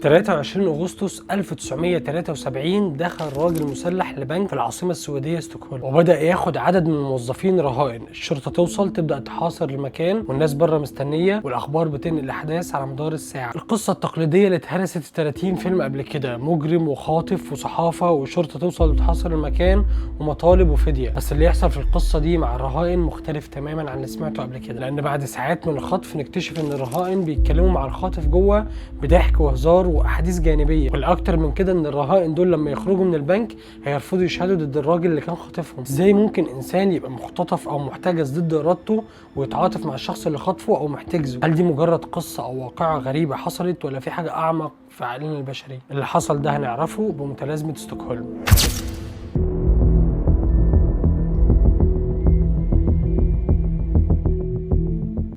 23 أغسطس 1973 دخل راجل مسلح لبنك في العاصمة السويدية ستوكهولم، وبدأ ياخد عدد من الموظفين رهائن. الشرطة توصل تبدأ تحاصر المكان، والناس بره مستنية، والأخبار بتنقل الأحداث على مدار الساعة. القصة التقليدية اللي اتهرست في 30 فيلم قبل كده، مجرم وخاطف وصحافة والشرطة توصل وتحاصر المكان ومطالب وفدية. بس اللي يحصل في القصة دي مع الرهائن مختلف تماما عن اللي سمعته قبل كده، لأن بعد ساعات من الخطف نكتشف إن الرهائن بيتكلموا مع الخاطف جوه بضحك وهزار واحاديث جانبيه. والاكتر من كده ان الرهائن دول لما يخرجوا من البنك هيرفضوا يشهدوا ضد الراجل اللي كان خاطفهم. ازاي ممكن انسان يبقى مختطف او محتجز ضد ارادته ويتعاطف مع الشخص اللي خاطفه او محتجزه؟ هل دي مجرد قصه او واقعه غريبه حصلت، ولا في حاجه اعمق في عقلنا البشري؟ اللي حصل ده هنعرفه بمتلازمه ستوكهولم.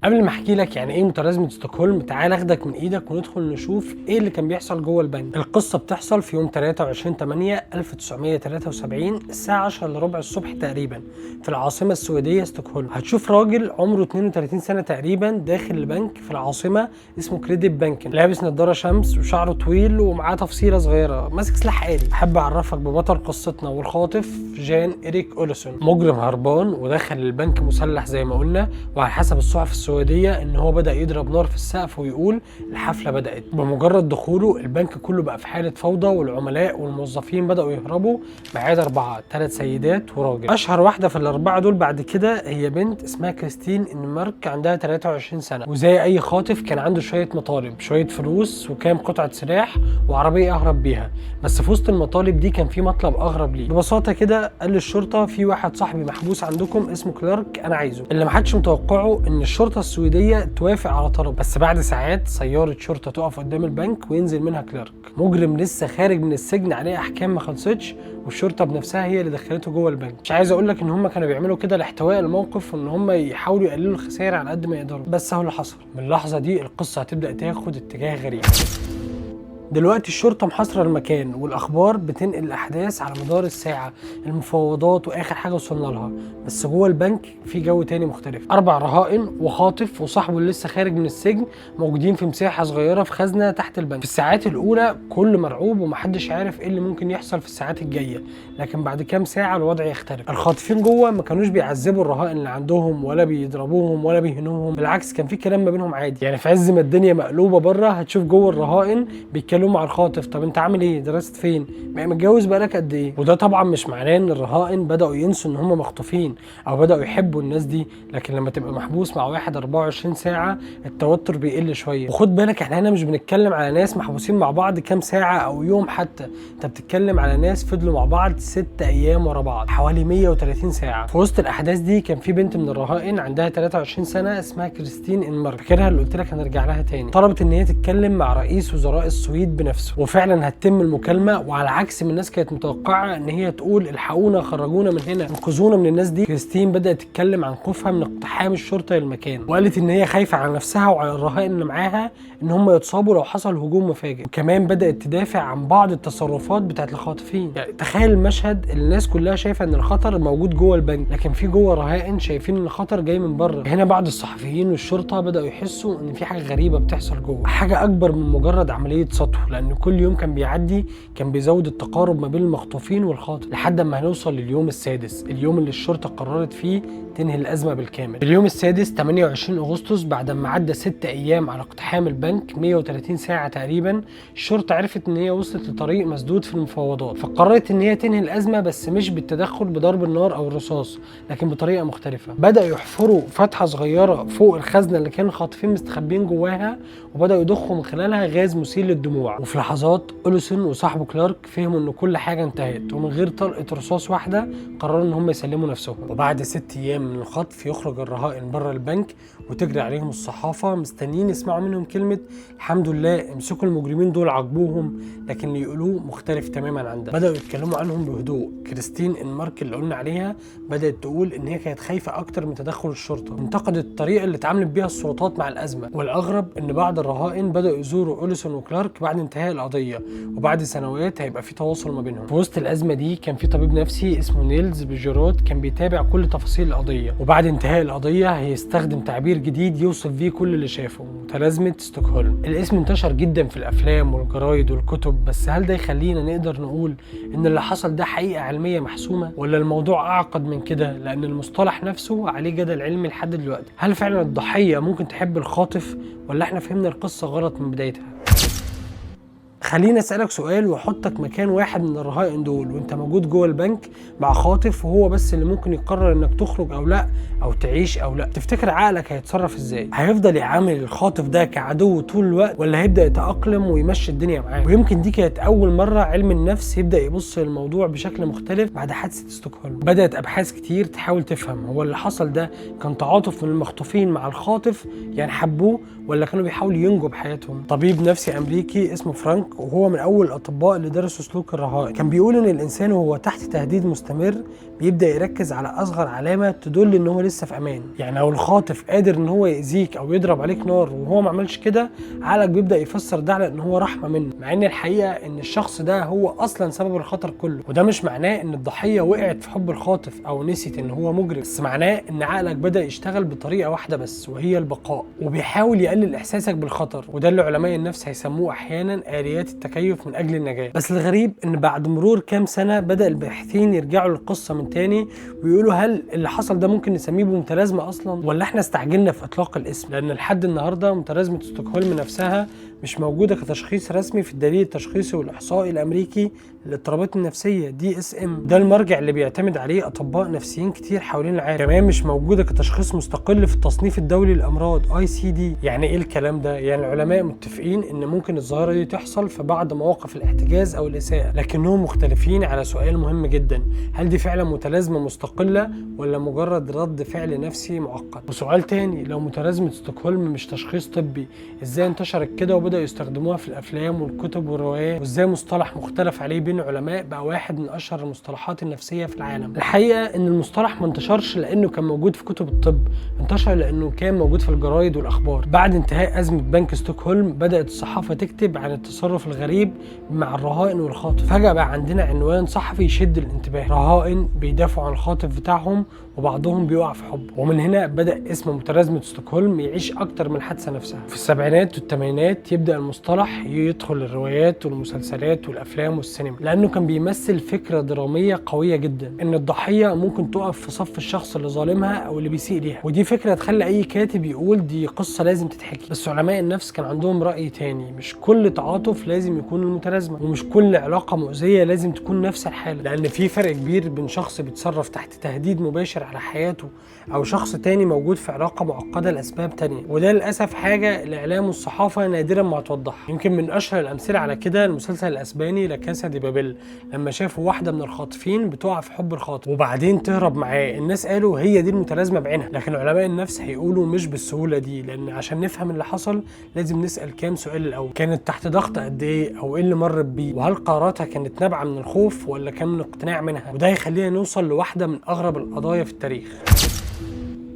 قبل ما احكي لك يعني ايه متلازمه ستوكهولم، تعال اخدك من ايدك وندخل نشوف ايه اللي كان بيحصل جوه البنك. القصه بتحصل في يوم 23/8/1973 الساعه 10 الا ربع الصبح تقريبا في العاصمه السويديه ستوكهولم. هتشوف راجل عمره 32 سنه تقريبا داخل البنك في العاصمه اسمه كريديت بانكن، لابس نظاره شمس وشعره طويل ومعاه تفصيله صغيره، ماسك سلاح آلي. احب اعرفك ببطل قصتنا والخاطف جان إريك أولسون، مجرم هربان ودخل البنك مسلح زي ما قلنا، وعلى حسب الصحف السويديه ان هو بدأ يضرب نار في السقف ويقول الحفله بدأت. بمجرد دخوله البنك كله بقى في حاله فوضى، والعملاء والموظفين بدأوا يهربوا ما عدا 4، 3 سيدات وراجل. اشهر واحده في ال4 دول بعد كده هي بنت اسمها كريستين إنمارك، عندها 23 سنه، وزي اي خاطف كان عنده شويه مطالب، شويه فلوس وكام قطعه سلاح وعربيه اهرب بيها. بس في وسط المطالب دي كان في مطلب اغرب ليه. ببساطه كده قال للشرطه في واحد صاحبي محبوس عندكم اسمه كلارك انا عايزه. اللي ما حدش متوقعه ان الشرطه السويديه توافق على طلب، بس بعد ساعات سياره شرطه تقف قدام البنك وينزل منها كلارك، مجرم لسه خارج من السجن عليه احكام ما خلصتش، والشرطه بنفسها هي اللي دخلته جوه البنك. مش عايز اقول لك ان هم كانوا بيعملوا كده لاحتواء الموقف وان هم يحاولوا يقللوا الخسائر على قد ما يقدروا، بس هو اللي حصل. من اللحظه دي القصه هتبدا تاخد اتجاه غريب. دلوقتي الشرطة محاصرة المكان، والأخبار بتنقل الأحداث على مدار الساعة، المفاوضات وآخر حاجة وصلنا لها. بس جوه البنك في جو تاني مختلف. 4 رهائن وخاطف وصاحبه اللي لسه خارج من السجن موجودين في مساحة صغيرة في خزنة تحت البنك. في الساعات الأولى كل مرعوب ومحدش عارف إيه اللي ممكن يحصل في الساعات الجاية، لكن بعد كام ساعة الوضع يختلف. الخاطفين جوه ما كانوش بيعذبوا الرهائن اللي عندهم ولا بيضربوهم ولا بيهنوهم، بالعكس كان في كلام ما بينهم عادي. يعني في عز ما الدنيا مقلوبة بره هتشوف جوه الرهائن بيتكلموا مع الخاطف، طب انت عامل ايه؟ درست فين؟ متجوز بقالك قد ايه؟ وده طبعا مش معناه ان الرهائن بداوا ينسوا ان هم مخطوفين او بداوا يحبوا الناس دي، لكن لما تبقى محبوس مع واحد 24 ساعه التوتر بيقل شويه. وخد بالك احنا هنا مش بنتكلم على ناس محبوسين مع بعض كام ساعه او يوم حتى، انت بتتكلم على ناس فضلوا مع بعض 6 ايام ورا بعض، حوالي 130 ساعه. في وسط الاحداث دي كان في بنت من الرهائن عندها 23 سنه اسمها كريستين إنمارك، فاكرها اللي قلت لك هنرجع لها تاني. طلبت ان هي تتكلم مع رئيس وزراء السويد بنفسه، وفعلا هتتم المكالمه. وعلى عكس ما الناس كانت متوقعه ان هي تقول الحقونا خرجونا من هنا انقذونا من الناس دي، كريستين بدات تتكلم عن خوفها من اقتحام الشرطه للمكان، وقالت ان هي خايفه على نفسها وعلى الرهائن اللي معاها ان هم يتصابوا لو حصل هجوم مفاجئ. وكمان بدات تدافع عن بعض التصرفات بتاعت الخاطفين. يعني تخيل المشهد، الناس كلها شايفه ان الخطر موجود جوه البنك، لكن في جوه رهائن شايفين ان الخطر جاي من بره. هنا بعض الصحفيين والشرطه بداوا يحسوا ان في حاجه غريبه بتحصل جوه، حاجه اكبر من مجرد عمليه سطو، لان كل يوم كان بيعدي كان بيزود التقارب ما بين المخطوفين والخاطف، لحد ما هنوصل لليوم السادس، اليوم اللي الشرطه قررت فيه تنهي الازمه بالكامل. اليوم السادس 28 اغسطس بعد ما عدى 6 ايام على اقتحام البنك، 130 ساعه تقريبا، الشرطه عرفت ان هي وصلت لطريق مسدود في المفاوضات، فقررت ان هي تنهي الازمه، بس مش بالتدخل بضرب النار او الرصاص، لكن بطريقه مختلفه. بداوا يحفروا فتحه صغيره فوق الخزنه اللي كانوا الخاطفين مستخبين جواها، وبداوا يضخوا من خلالها غاز مسيل للدموع. وفي لحظات أولسون وصاحبه كلارك فهموا ان كل حاجه انتهت، ومن غير طلقه رصاص واحده قرروا ان هم يسلموا نفسهم. وبعد 6 ايام من الخطف يخرج الرهائن بره البنك، وتجري عليهم الصحافه مستنيين يسمعوا منهم كلمه الحمد لله امسكوا المجرمين دول عاقبوهم، لكن اللي يقولوه مختلف تماما عن ده. بداوا يتكلموا عنهم بهدوء. كريستين إنمارك اللي قلنا عليها بدات تقول ان هي كانت خايفه اكتر من تدخل الشرطه، انتقدت الطريقه اللي اتعاملت بيها السلطات مع الازمه. والاغرب ان بعض الرهائن بداوا يزوروا أولسون وكلارك بعد بعد انتهاء القضيه وبعد سنوات هيبقى في تواصل ما بينهم. في وسط الازمه دي كان في طبيب نفسي اسمه نيلز بيجيرات كان بيتابع كل تفاصيل القضيه، وبعد انتهاء القضيه هيستخدم تعبير جديد يوصف بيه كل اللي شافه: متلازمه ستوكهولم. الاسم انتشر جدا في الافلام والجرايد والكتب، بس هل ده يخلينا نقدر نقول ان اللي حصل ده حقيقه علميه محسومه، ولا الموضوع اعقد من كده؟ لان المصطلح نفسه عليه جدل علمي لحد دلوقتي. هل فعلا الضحيه ممكن تحب الخاطف، ولا احنا فهمنا القصه غلط من بدايتها؟ خليني اسالك سؤال واحطك مكان واحد من الرهائن دول، وانت موجود جوه البنك مع خاطف وهو بس اللي ممكن يقرر انك تخرج او لا، او تعيش او لا. تفتكر عقلك هيتصرف ازاي؟ هيفضل يعامل الخاطف ده كعدو طول الوقت، ولا هيبدا يتاقلم ويمشي الدنيا معاه؟ ويمكن دي كانت اول مره علم النفس يبدا يبص للموضوع بشكل مختلف بعد حادثه ستوكهولم. بدات ابحاث كتير تحاول تفهم هو اللي حصل ده كان تعاطف من المخطوفين مع الخاطف، يعني حبوه، ولا كانوا بيحاولوا ينجوا بحياتهم. طبيب نفسي امريكي اسمه فرانك، وهو من اول الاطباء اللي درسوا سلوك الرهائن، كان بيقول ان الانسان وهو تحت تهديد مستمر بيبدا يركز على اصغر علامه تدل ان هو لسه في امان. يعني لو الخاطف قادر ان هو يأذيك او يضرب عليك نار وهو ما عملش كده، عقلك بيبدا يفسر ده على ان هو رحمه منه، مع ان الحقيقه ان الشخص ده هو اصلا سبب الخطر كله. وده مش معناه ان الضحيه وقعت في حب الخاطف او نسيت ان هو مجرم، بس معناه ان عقلك بدا يشتغل بطريقه واحده بس، وهي البقاء، وبيحاول يقلل احساسك بالخطر. وده اللي علماء النفس هيسموه احيانا آليات التكيف من اجل النجاه. بس الغريب ان بعد مرور كام سنه بدا الباحثين يرجعوا للقصه من تاني ويقولوا هل اللي حصل ده ممكن نسميه بمتلازمه اصلا، ولا احنا استعجلنا في اطلاق الاسم؟ لان لحد النهارده متلازمه ستوكهولم نفسها مش موجوده كتشخيص رسمي في الدليل التشخيصي والاحصائي الامريكي للاضطرابات النفسيه DSM. ده المرجع اللي بيعتمد عليه اطباء نفسيين كتير حوالين العالم. كمان مش موجوده كتشخيص مستقل في التصنيف الدولي للامراض ICD. يعني ايه الكلام ده؟ يعني العلماء متفقين ان ممكن الظاهره دي تحصل في بعض مواقف الاحتجاز او الاساءه، لكنهم مختلفين على سؤال مهم جدا: هل دي فعلا متلازمه مستقله ولا مجرد رد فعل نفسي معقد؟ وسؤال تاني: لو متلازمه ستوكهولم مش تشخيص طبي، ازاي انتشرت كده وبداوا يستخدموها في الافلام والكتب والروايات؟ وازاي مصطلح مختلف عليه بين العلماء بقى واحد من اشهر المصطلحات النفسيه في العالم؟ الحقيقه ان المصطلح ما انتشرش لانه كان موجود في كتب الطب، انتشر لانه كان موجود في الجرايد والاخبار. بعد انتهاء ازمه بنك ستوكهولم بدات الصحافه تكتب عن التصرف الغريب مع الرهائن والخاطف. فجاه بقى عندنا عنوان صحفي يشد الانتباه: رهائن بيدافعوا عن الخاطف بتاعهم وبعضهم بيقع في حب. ومن هنا بدا اسم متلازمه ستوكهولم يعيش اكتر من الحادثه نفسها. في السبعينات والثمانينات يبدا المصطلح يدخل الروايات والمسلسلات والافلام والسينما، لانه كان بيمثل فكره دراميه قويه جدا ان الضحيه ممكن تقف في صف الشخص اللي ظالمها او اللي بيسيء ليها. ودي فكره تخلي اي كاتب يقول دي قصه لازم تتحكي. بس علماء النفس كان عندهم راي تاني: مش كل تعاطف لازم يكون المتلازمه، ومش كل علاقه مؤذيه لازم تكون نفس الحاله، لان في فرق كبير بين شخص بيتصرف تحت تهديد مباشر على حياته او شخص تاني موجود في علاقه معقده لاسباب تانيه. وده للاسف حاجه الاعلام والصحافه نادرا ما توضح. يمكن من اشهر الامثله على كده المسلسل الاسباني لا كاسا دي بابيل، لما شافوا واحده من الخاطفين بتقع في حب الخاطف وبعدين تهرب معاه، الناس قالوا هي دي المتلازمه بعينها. لكن علماء النفس هيقولوا مش بالسهوله دي، لان عشان نفهم اللي حصل لازم نسال كام سؤال الاول: كانت تحت ضغط قد ايه، او ايه اللي مرت بيه، وهل قراراتها كانت نابعه من الخوف ولا كان من اقتناع منها؟ وده هيخلينا نوصل لواحده من اغرب القضايا في التاريخ.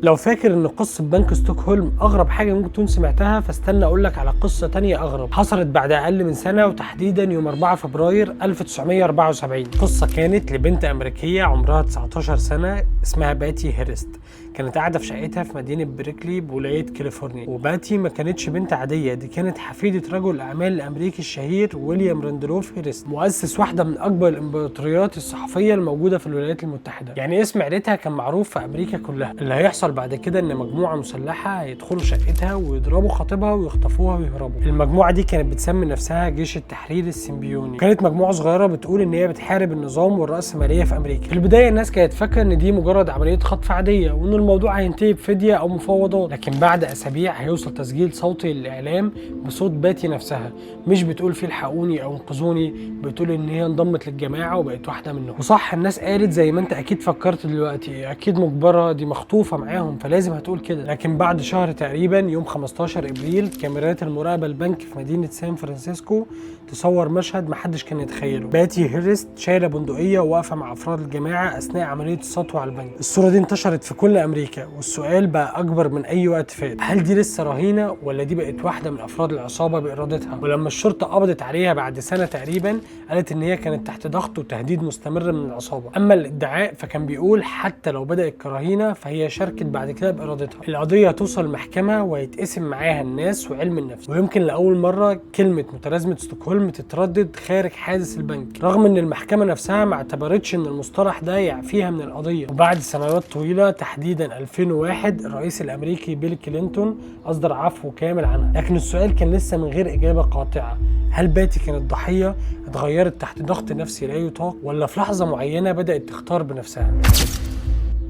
لو فاكر ان قصه بنك ستوكهولم اغرب حاجه ممكن تكون سمعتها، فاستنى اقول لك على قصه تانية اغرب حصلت بعد اقل من سنه، وتحديدا يوم 4 فبراير 1974. قصه كانت لبنت امريكيه عمرها 19 سنه اسمها باتي هيرست. كانت قاعده في شقتها في مدينه بريكلي بولايه كاليفورنيا. وباتي ما كانتش بنت عاديه، دي كانت حفيده رجل الاعمال الامريكي الشهير ويليام راندولف هيرست، مؤسس واحده من اكبر الامبراطوريات الصحفيه الموجوده في الولايات المتحده. يعني اسم عيلتها كان معروف في امريكا كلها. اللي هيحصل بعد كده ان مجموعه مسلحه هيدخلوا شقتها ويضربوا خطيبها ويخطفوها ويهربوا. المجموعه دي كانت بتسمي نفسها جيش التحرير السيمبيوني. كانت مجموعه صغيره بتقول ان هي بتحارب النظام والرأسمالية في امريكا. في البدايه الناس كانت فاكره ان دي مجرد عمليه خطف عاديه، وان الموضوع هينتهي بفديه او مفاوضات. لكن بعد اسابيع هيوصل تسجيل صوتي للاعلام بصوت باتي نفسها، مش بتقول فيه الحقوني او انقذوني، بتقول ان هي انضمت للجماعه وبقت واحده منهم. وصح الناس قالت زي ما انت اكيد فكرت دلوقتي، اكيد مجبره، دي مخطوفه معاهم فلازم هتقول كده. لكن بعد شهر تقريبا يوم 15 ابريل كاميرات المراقبه البنك في مدينه سان فرانسيسكو تصور مشهد محدش كان يتخيله: باتي هيرست شايله بندقيه وواقفه مع افراد الجماعه اثناء عمليه السطو على البنك. الصوره دي انتشرت في كل امريكا، والسؤال بقى اكبر من اي وقت فات. هل دي لسه رهينه ولا دي بقت واحده من افراد العصابه بارادتها؟ ولما الشرطه قبضت عليها بعد سنه تقريبا قالت ان هي كانت تحت ضغط وتهديد مستمر من العصابه. اما الادعاء فكان بيقول حتى لو بدات كرهينه فهي شاركت بعد كده بارادتها. القضيه هتوصل المحكمه ويتقسم معاها الناس وعلم النفس، ويمكن لاول مره كلمه متلازمه ستوكهولم تتردد خارج حادث البنك، رغم ان المحكمه نفسها ما اعتبرتش ان المصطلح ده يعفيها من القضيه. وبعد سنوات طويله تحديدا 2001 الرئيس الامريكي بيل كلينتون اصدر عفو كامل عنها، لكن السؤال كان لسه من غير اجابه قاطعه. هل باتي كانت ضحيه اتغيرت تحت ضغط نفسي لا يطاق، ولا في لحظه معينه بدات تختار بنفسها؟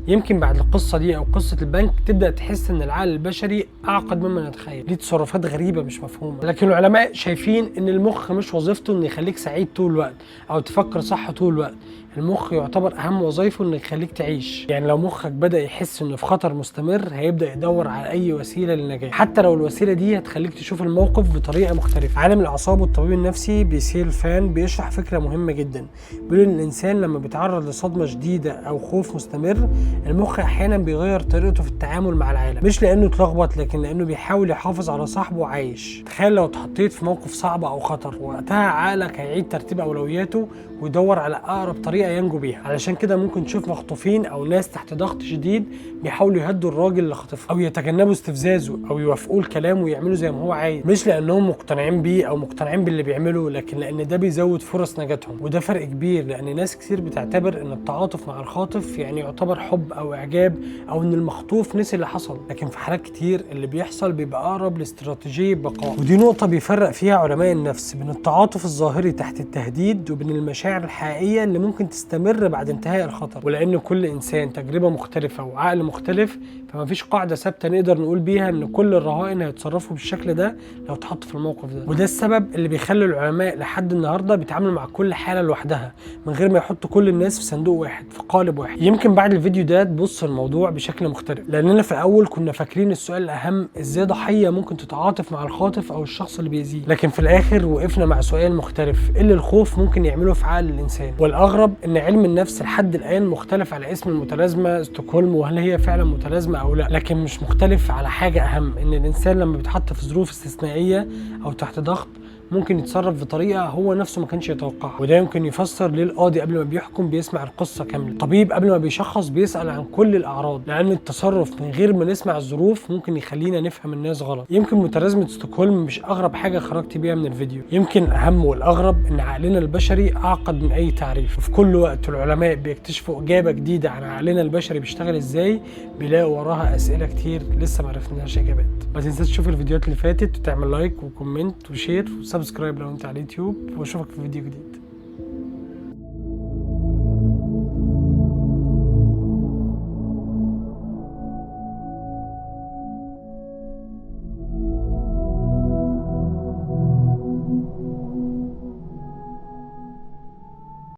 يمكن بعد القصه دي او قصه البنك تبدا تحس ان العقل البشري اعقد مما نتخيل، ليه تصرفات غريبه مش مفهومه. لكن العلماء شايفين ان المخ مش وظيفته انه يخليك سعيد طول الوقت او تفكر صح طول الوقت. المخ يعتبر اهم وظيفه انه يخليك تعيش. يعني لو مخك بدا يحس انه في خطر مستمر هيبدا يدور على اي وسيله للنجاه، حتى لو الوسيله دي هتخليك تشوف الموقف بطريقه مختلفه. عالم الاعصاب والطبيب النفسي بيسيل فان بيشرح فكره مهمه جدا، بيقول ان الانسان لما بيتعرض لصدمه شديده او خوف مستمر المخ احيانا بيغير طريقته في التعامل مع العالم، مش لانه اتلخبط لكن لانه بيحاول يحافظ على صاحبه عايش. تخيل لو اتحطيت في موقف صعب او خطر، وقتها عقلك هيعيد ترتيب اولوياته ويدور على اقرب طريقه ينجو بيها. علشان كده ممكن تشوف مخطوفين او ناس تحت ضغط شديد بيحاولوا يهدوا الراجل اللي خاطفهم، او يتجنبوا استفزازه، او يوافقوا الكلام ويعملوا زي ما هو عايز، مش لانهم مقتنعين بيه او مقتنعين باللي بيعمله، لكن لان ده بيزود فرص نجاتهم. وده فرق كبير، لان ناس كتير بتعتبر ان التعاطف مع الخاطف يعني يعتبر حب او اعجاب، او ان المخطوف نسي اللي حصل، لكن في حالات كتير اللي بيحصل بيبقى اقرب لاستراتيجيه بقاء. ودي نقطه بيفرق فيها علماء النفس بين التعاطف الظاهري تحت التهديد وبين المشاعر الحقيقيه اللي ممكن تستمر بعد انتهاء الخطر. ولان كل انسان تجربه مختلفه وعقل مختلف، فما فيش قاعده ثابته نقدر نقول بيها ان كل الرهائن هيتصرفوا بالشكل ده لو اتحطوا في الموقف ده. وده السبب اللي بيخلي العلماء لحد النهارده بيتعاملوا مع كل حاله لوحدها من غير ما يحطوا كل الناس في صندوق واحد، في قالب واحد. يمكن بعد الفيديو ده تبص الموضوع بشكل مختلف، لاننا في الاول كنا فاكرين السؤال الاهم ازاي ضحيه ممكن تتعاطف مع الخاطف او الشخص اللي بيأذيه، لكن في الاخر وقفنا مع سؤال مختلف، ايه اللي الخوف ممكن يعمله في عقل الانسان. والاغرب ان علم النفس لحد الان مختلف على اسم المتلازمه ستوكهولم وهل هي فعلا متلازمه او لا، لكن مش مختلف على حاجه اهم، ان الانسان لما بيتحط في ظروف استثنائيه او تحت ضغط ممكن يتصرف بطريقه هو نفسه ما كانش يتوقعها. وده يمكن يفسر ليه القاضي قبل ما بيحكم بيسمع القصه كامله، الطبيب قبل ما بيشخص بيسال عن كل الاعراض، لان التصرف من غير ما نسمع الظروف ممكن يخلينا نفهم الناس غلط. يمكن متلازمه ستوكهولم مش اغرب حاجه خرجت بيها من الفيديو، يمكن الاهم والاغرب ان عقلنا البشري اعقد من اي تعريف، وفي كل وقت العلماء بيكتشفوا اجابه جديده عن عقلنا البشري بيشتغل ازاي بيلاقوا وراها اسئله كتير لسه ما عرفناش اجابات. ما تنساش تشوف الفيديوهات اللي فاتت وتعمل لايك وكومنت وشير وسبسكرايب لو انت على اليوتيوب، واشوفك في فيديو جديد.